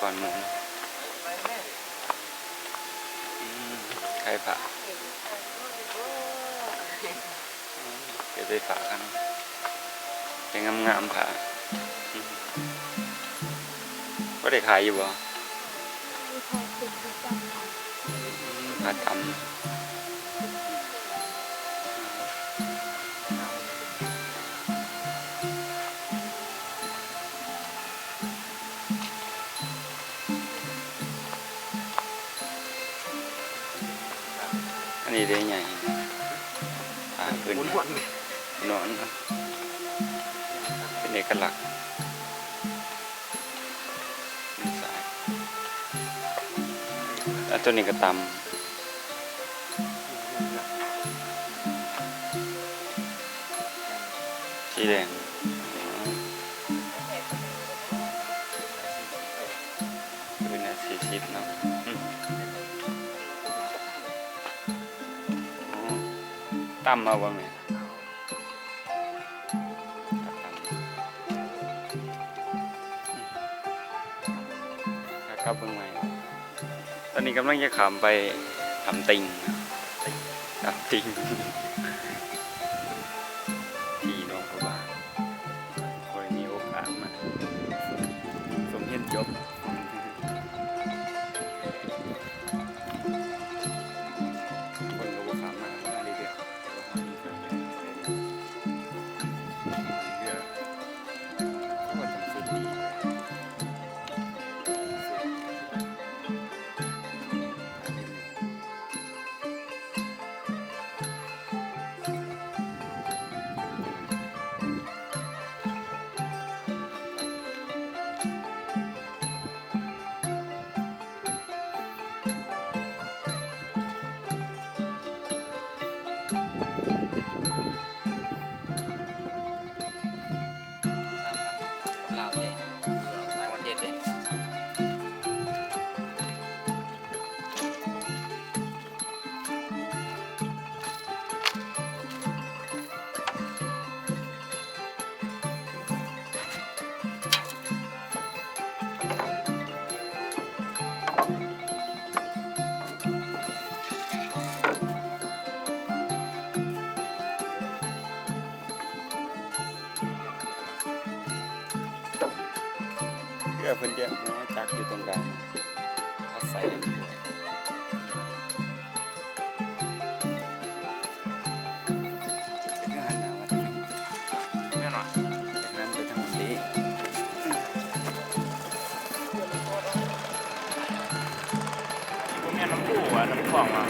ก่อนหมูใครผ่าเก็บไปฝากกันเป็นงามๆผ่าก็ได้ขายอยู่บ่ผ่าตำอันนี้ได้ใหญ่ผ่าพื้นนอนเป็นเอกลักษณ์สายแล้วตัวนี้ก็ตำสีแดงพื้น40เนาะตำเอาบ่แม่ครับเพิ่งใหม่ตอนนี้กำลังจะขามไปทำติงที่น้องพระบาทคอยมีโอกาสมาสมเห็นจบคนก็บอกขามมาเรื่อยๆว่าต้องสุดดีลาบเลยวันเด็ดเลยเพื่อเพิ่นจะมาจักอยู่ตรงกลางอาศัยแน่นอนจากนั้นไปทางนี้ผมมีน้ำปูน้ำคลองมา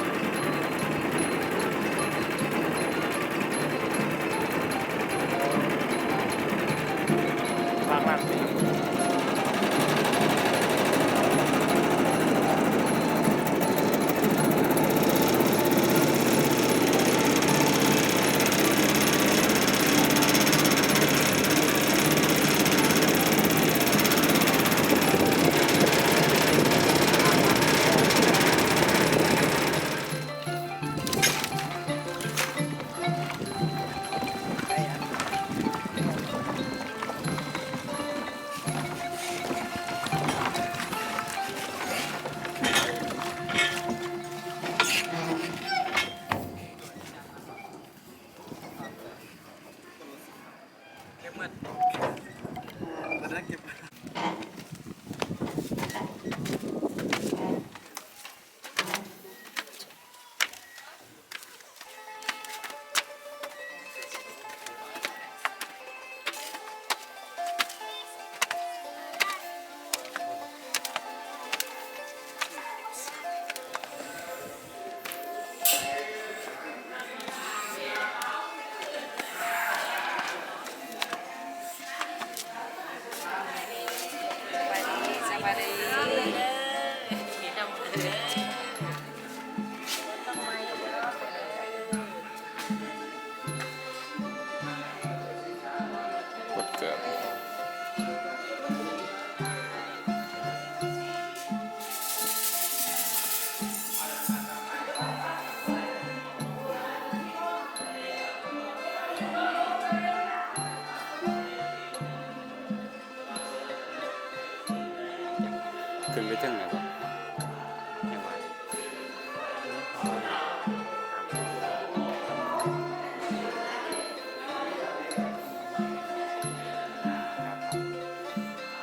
มาก ขึ้นไปถึงไหนบ่ยังไง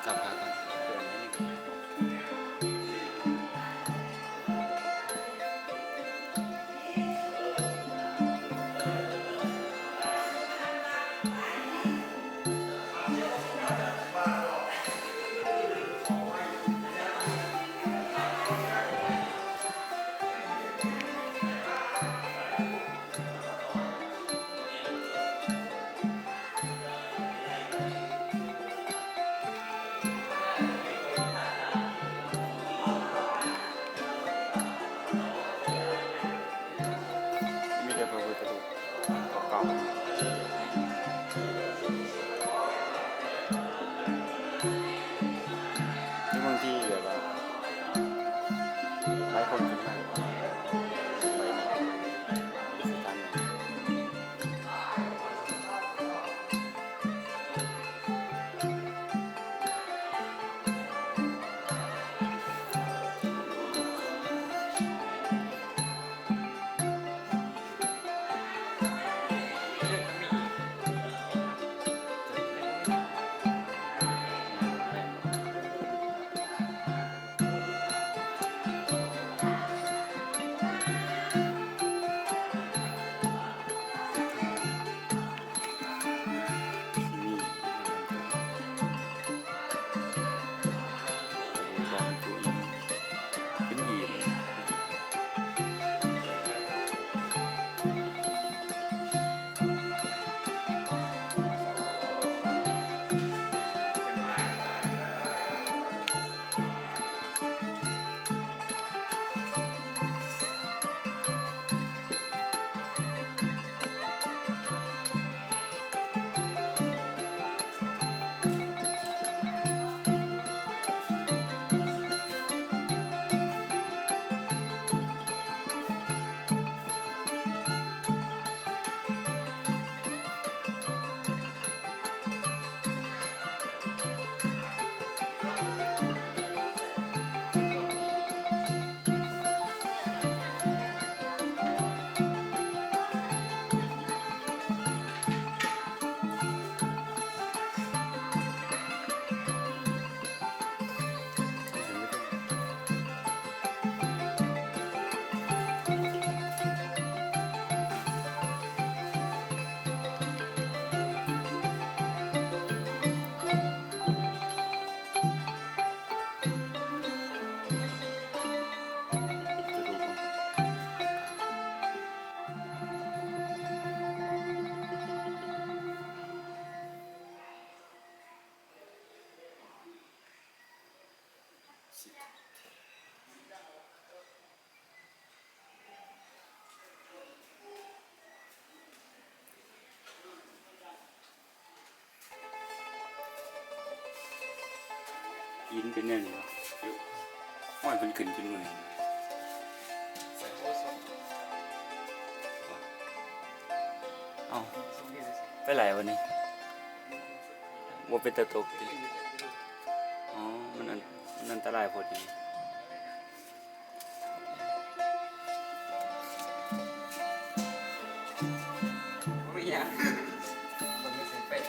กลับมาก่อนเดินนิดนึงมีแต่พระพุทธรูปเก่าๆที่บางที่แบบว่าหลายคนขึ้นมาไปนี่สถานที่นี่บอกตัวอีกเป็นอีกยินเป็นแนวนี้วะอยู่ห้อยเป็นขึ้นจนเมื่อยเอ้าไปไหนวันนี้ว่าเป็นตะตกดิอ๋อมันอันตรายพอดีไม่อยากมันไม่ใช่เป็ด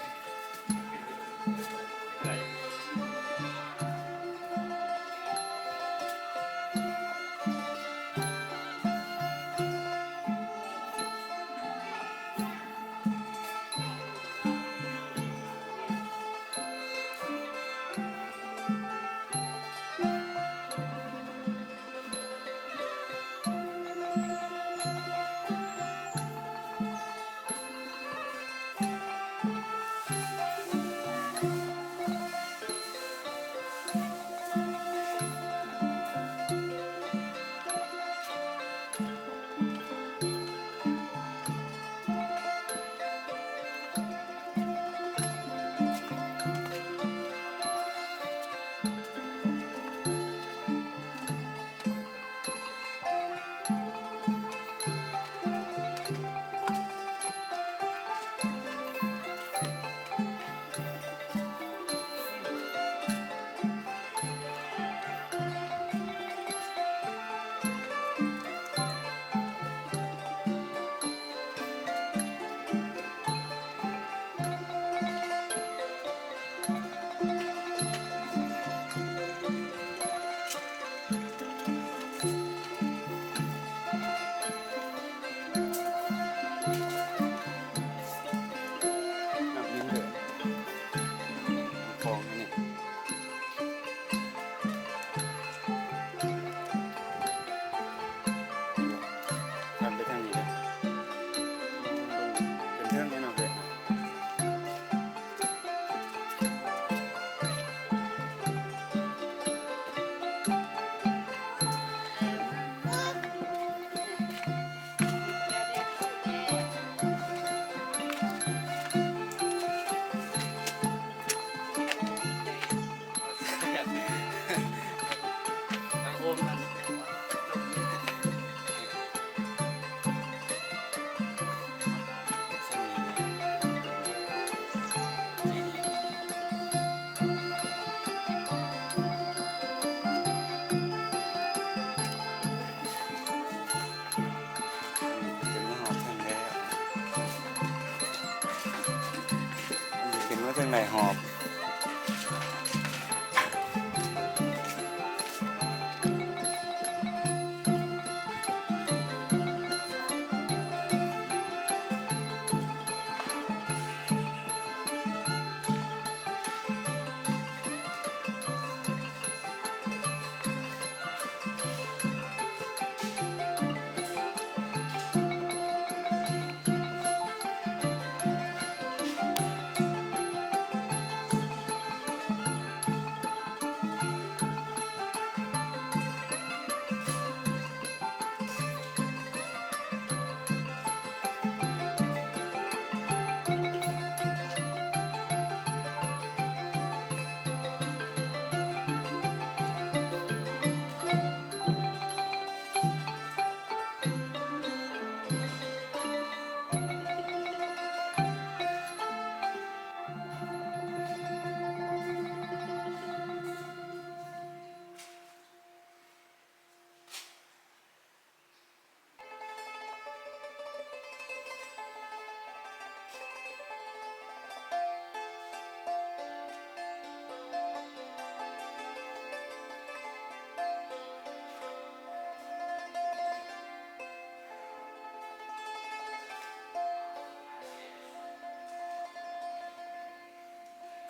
ถึงไหนหอบ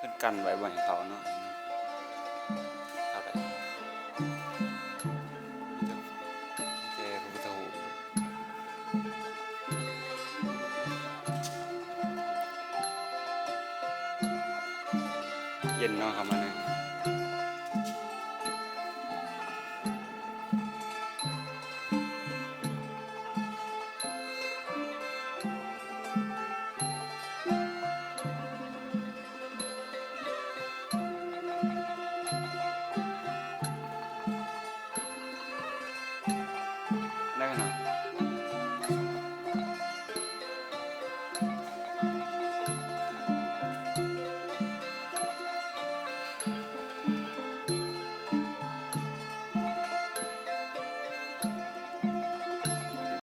เพิ่นกันไว้บ่ให้เขาเนาะอะไรแกพระพุทธรูปเย็นเนาะครับมันเนี่ย